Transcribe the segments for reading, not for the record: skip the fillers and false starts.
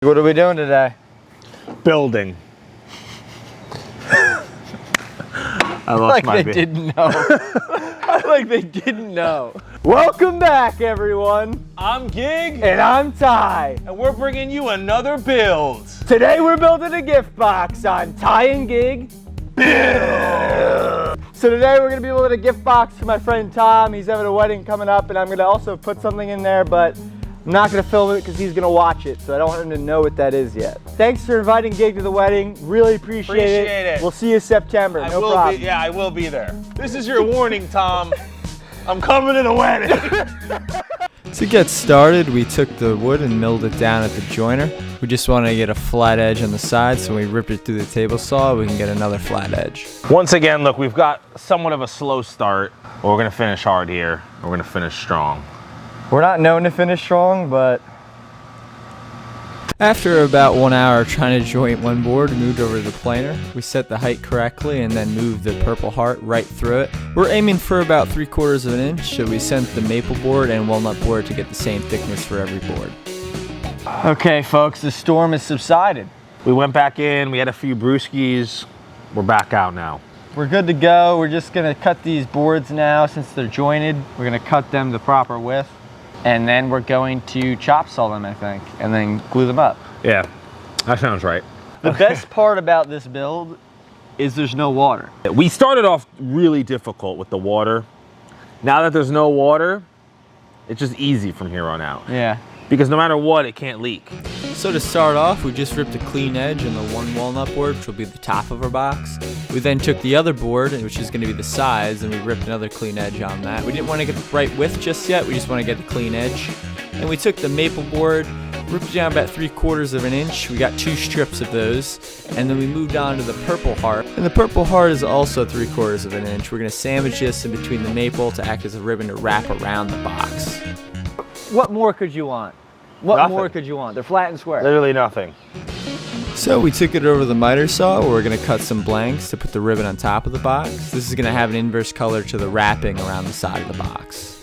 What are we doing today? Building. I lost like my they didn't know. Like they didn't know. Welcome back, everyone. I'm Gig. And I'm Ty. And we're bringing you another build. Today we're building a gift box on Ty and Gig Build. So today we're going to be building a gift box for my friend Tom. He's having a wedding coming up, and I'm going to also put something in there, but I'm not going to film it because he's going to watch it, so I don't want him to know what that is yet. Thanks for inviting Gig to the wedding. Really appreciate it. We'll see you September. No problem. I will be there. This is your warning, Tom. I'm coming to the wedding. To get started, we took the wood and milled it down at the joiner. We just wanted to get a flat edge on the side, so we ripped it through the table saw, we can get another flat edge. Once again, look, we've got somewhat of a slow start. We're going to finish hard here. We're going to finish strong. We're not known to finish strong, but after about 1 hour trying to joint one board, we moved over to the planer. We set the height correctly and then moved the Purpleheart right through it. We're aiming for about 3/4 of an inch, so we sent the maple board and walnut board to get the same thickness for every board. okay, folks, the storm has subsided. We went back in, we had a few brewskis. We're back out now. We're good to go. We're just gonna cut these boards now since they're jointed. We're gonna cut them the proper width, and then we're going to chop saw them, I think, and then glue them up. Yeah, that sounds right. The best part about this build is there's no water. We started off really difficult with the water. Now that there's no water, it's just easy from here on out. Yeah. Because no matter what, it can't leak. So to start off, we just ripped a clean edge on the one walnut board, which will be the top of our box. We then took the other board, which is going to be the sides, and we ripped another clean edge on that. We didn't want to get the right width just yet, we just want to get the clean edge. And we took the maple board, ripped it down about 3/4 of an inch. We got 2 strips of those, and then we moved on to the Purpleheart. And the Purpleheart is also 3/4 of an inch. We're going to sandwich this in between the maple to act as a ribbon to wrap around the box. What more could you want? What Nothing. more could you want? They're flat and square. Literally nothing. So we took it over the miter saw, where we're going to cut some blanks to put the ribbon on top of the box. This is going to have an inverse color to the wrapping around the side of the box.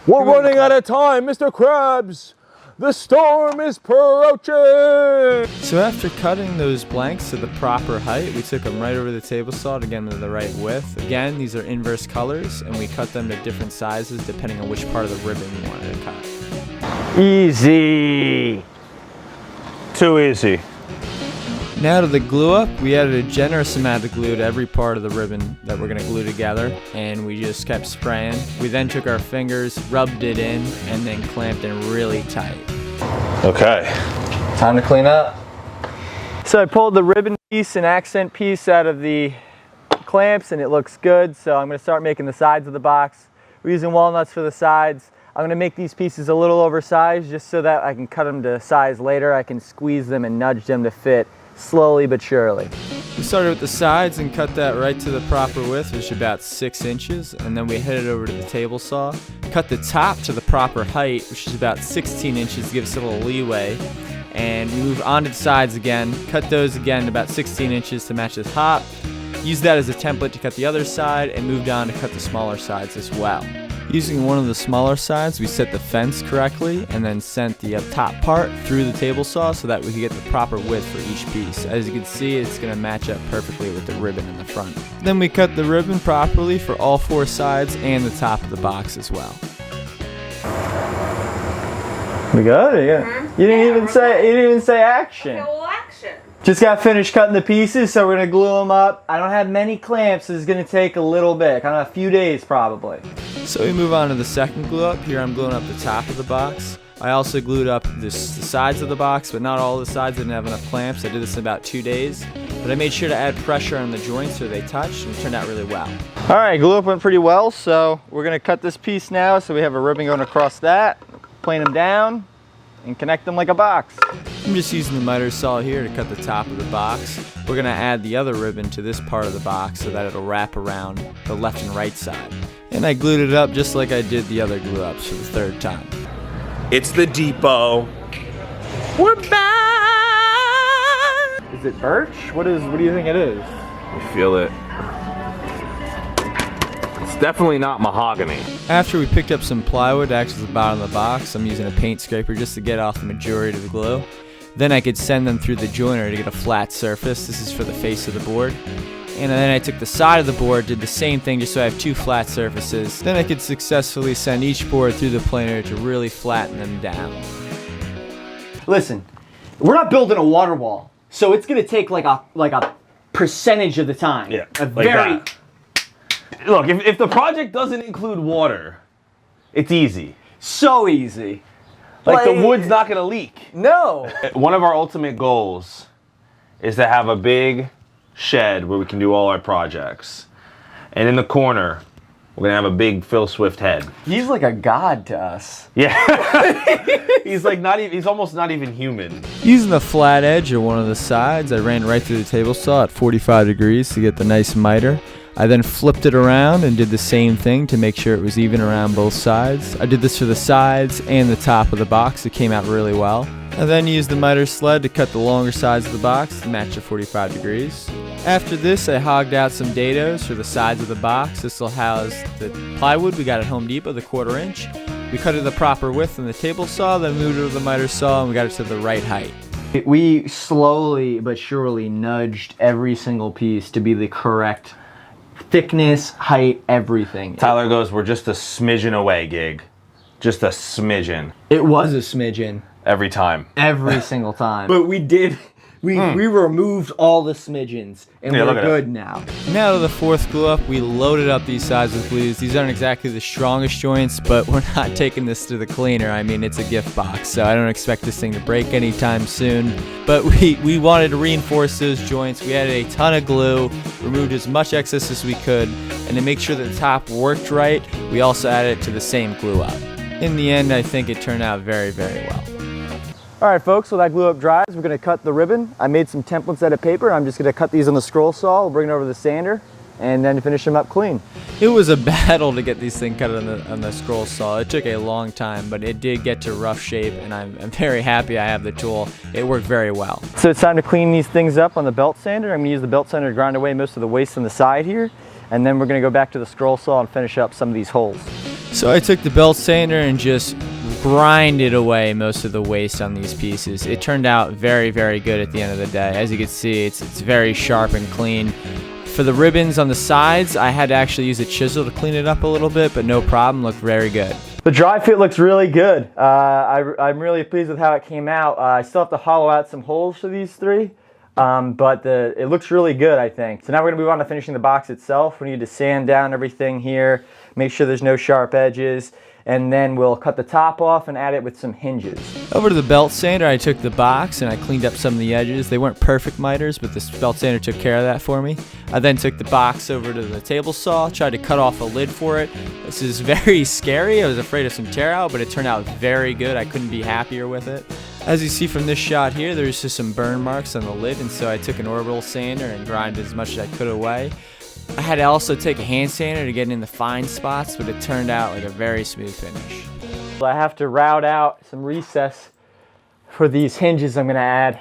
We're running out of time, Mr. Krabs. The storm is approaching. So after cutting those blanks to the proper height, we took them right over the table saw to get them to the right width. Again, these are inverse colors, and we cut them to different sizes depending on which part of the ribbon we wanted to cut. Easy. Too easy. Now to the glue up, we added a generous amount of glue to every part of the ribbon that we're going to glue together, and we just kept spraying. We then took our fingers, rubbed it in, and then clamped it really tight. Okay. Time to clean up. So I pulled the ribbon piece and accent piece out of the clamps, and it looks good, so I'm going to start making the sides of the box. We're using walnuts for the sides. I'm going to make these pieces a little oversized just so that I can cut them to size later. I can squeeze them and nudge them to fit slowly but surely. We started with the sides and cut that right to the proper width, which is about 6 inches, and then we headed over to the table saw, cut the top to the proper height, which is about 16 inches to give us a little leeway, and we moved on to the sides again, cut those again to about 16 inches to match the top, used that as a template to cut the other side, and moved on to cut the smaller sides as well. Using one of the smaller sides, we set the fence correctly and then sent the up top part through the table saw so that we could get the proper width for each piece. As you can see, it's going to match up perfectly with the ribbon in the front. Then we cut the ribbon properly for all 4 sides and the top of the box as well. We got it, yeah. You didn't even say action. Okay, well, action. Just got finished cutting the pieces, so we're gonna glue them up. I don't have many clamps, so it's gonna take a little bit, kind of a few days probably. So we move on to the second glue up. Here I'm gluing up the top of the box. I also glued up the sides of the box, but not all the sides. I didn't have enough clamps. I did this in about 2 days. But I made sure to add pressure on the joints so they touched, and it turned out really well. All right, glue up went pretty well, so we're gonna cut this piece now, so we have a ribbon going across that, plane them down, and connect them like a box. I'm just using the miter saw here to cut the top of the box. We're going to add the other ribbon to this part of the box so that it'll wrap around the left and right side. And I glued it up just like I did the other glue ups for the 3rd time. It's the depot. We're back. Is it birch? What do you think it is? I feel it. It's definitely not mahogany. After we picked up some plywood to act as the bottom of the box, I'm using a paint scraper just to get off the majority of the glue. Then I could send them through the joiner to get a flat surface. This is for the face of the board. And then I took the side of the board, did the same thing just so I have 2 flat surfaces. Then I could successfully send each board through the planer to really flatten them down. Listen, we're not building a water wall, so it's gonna take like a percentage of the time. Yeah, a like very. that. Look, if the project doesn't include water, it's easy. So easy. Like the wood's not gonna leak. No. One of our ultimate goals is to have a big shed where we can do all our projects. And in the corner, we're gonna have a big Phil Swift head. He's like a god to us. Yeah. He's like he's almost not even human. Using the flat edge of one of the sides, I ran right through the table saw at 45 degrees to get the nice miter. I then flipped it around and did the same thing to make sure it was even around both sides. I did this for the sides and the top of the box. It came out really well. I then used the miter sled to cut the longer sides of the box to match the 45 degrees. After this, I hogged out some dados for the sides of the box. This will house the plywood we got at Home Depot, the 1/4 inch. We cut it the proper width in the table saw, then moved it to the miter saw, and we got it to the right height. We slowly but surely nudged every single piece to be the correct thickness, height, everything. Tyler goes, we're just a smidgen away, gig. Just a smidgen. It was a smidgen. Every time. Every single time. But we did. We removed all the smidgens, and Yeah, look we're at good now. Now to the 4th glue up, we loaded up these sides with glues. These aren't exactly the strongest joints, but we're not taking this to the cleaner. I mean, it's a gift box, so I don't expect this thing to break anytime soon. But we wanted to reinforce those joints. We added a ton of glue, removed as much excess as we could, and to make sure that the top worked right, we also added it to the same glue up. In the end, I think it turned out very, very well. All right, folks, so that glue up dries, we're gonna cut the ribbon. I made some templates out of paper. I'm just gonna cut these on the scroll saw. We'll bring it over to the sander and then finish them up clean. It was a battle to get these things cut on the scroll saw. It took a long time, but it did get to rough shape, and I'm very happy I have the tool. It worked very well. So it's time to clean these things up on the belt sander. I'm gonna use the belt sander to grind away most of the waste on the side here, and then we're gonna go back to the scroll saw and finish up some of these holes. So I took the belt sander and just grinded away most of the waste on these pieces. It turned out very, very good at the end of the day. As you can see, it's very sharp and clean. For the ribbons on the sides, I had to actually use a chisel to clean it up a little bit, but no problem, looked very good. The dry fit looks really good. I'm really pleased with how it came out. I still have to hollow out some holes for these 3, but it looks really good, I think. So now we're gonna move on to finishing the box itself. We need to sand down everything here, make sure there's no sharp edges, and then we'll cut the top off and add it with some hinges. Over to the belt sander, I took the box and I cleaned up some of the edges. They weren't perfect miters, but this belt sander took care of that for me. I then took the box over to the table saw, tried to cut off a lid for it. This is very scary. I was afraid of some tear out, but it turned out very good. I couldn't be happier with it. As you see from this shot here, there's just some burn marks on the lid, and so I took an orbital sander and grinded as much as I could away. I had to also take a hand sander to get in the fine spots, but it turned out like a very smooth finish. I have to route out some recess for these hinges I'm gonna add.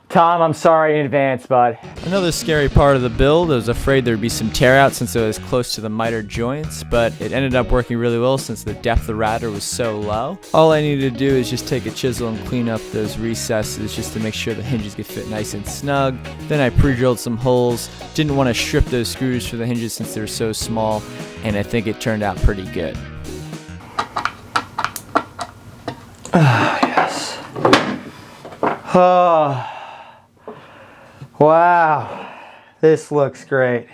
Tom, I'm sorry in advance, bud. Another scary part of the build, I was afraid there'd be some tear out since it was close to the miter joints, but it ended up working really well since the depth of the router was so low. All I needed to do is just take a chisel and clean up those recesses just to make sure the hinges could fit nice and snug. Then I pre-drilled some holes. Didn't want to strip those screws for the hinges since they're so small, and I think it turned out pretty good. Yes. Oh. Wow, this looks great.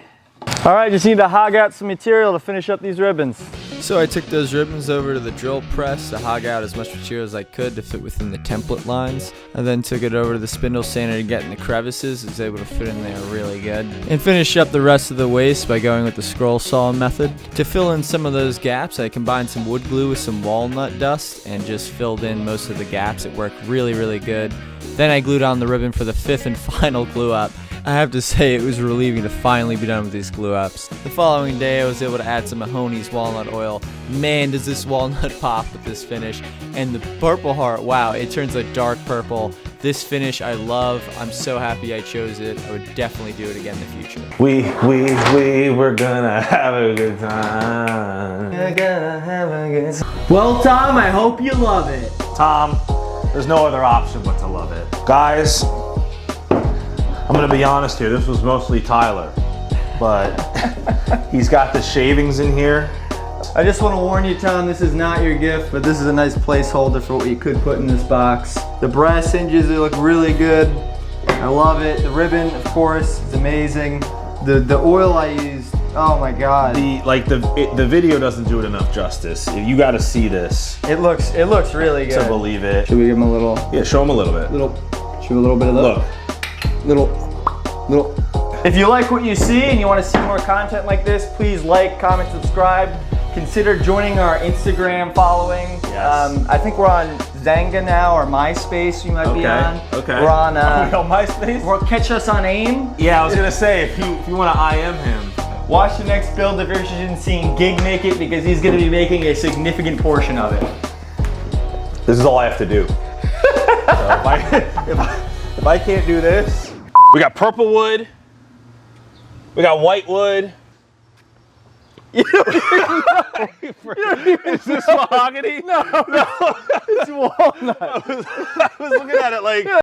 All right, just need to hog out some material to finish up these ribbons. So I took those ribbons over to the drill press to hog out as much material as I could to fit within the template lines. I then took it over to the spindle sander to get in the crevices. I was able to fit in there really good. And finish up the rest of the waste by going with the scroll saw method. To fill in some of those gaps, I combined some wood glue with some walnut dust and just filled in most of the gaps. It worked really, really good. Then I glued on the ribbon for the 5th and final glue up. I have to say it was relieving to finally be done with these glue ups. The following day I was able to add some Mahoney's walnut oil. Man, does this walnut pop with this finish. And the Purpleheart, wow, it turns a dark purple. This finish I love. I'm so happy I chose it. I would definitely do it again in the future. We're gonna have a good time. Well, Tom, I hope you love it. Tom, There's no other option but to love it. Guys, I'm gonna be honest here. This was mostly Tyler, but he's got the shavings in here. I just want to warn you, Tom, this is not your gift, but this is a nice placeholder for what you could put in this box. The brass hinges, they look really good. I love it. The ribbon, of course, is amazing. The oil I used, oh my God. The video doesn't do it enough justice. You got to see this. It looks really good. To believe it. Should we give him a little? Yeah, show him a little bit. Show a little bit of that. Look. Little. If you like what you see and you want to see more content like this, please like, comment, subscribe. Consider joining our Instagram following. Yes. I think we're on Zanga now, or MySpace you might be on. Okay. We're on, Are we on MySpace? Or catch us on AIM. Yeah, I was gonna say, if you want to IM him. Watch the next build if you're interested in seeing Gig make it, because he's gonna be making a significant portion of it. This is all I have to do. So if I can't do this. We got purple wood. We got white wood. Is this mahogany? No, it's walnut. I was looking at it like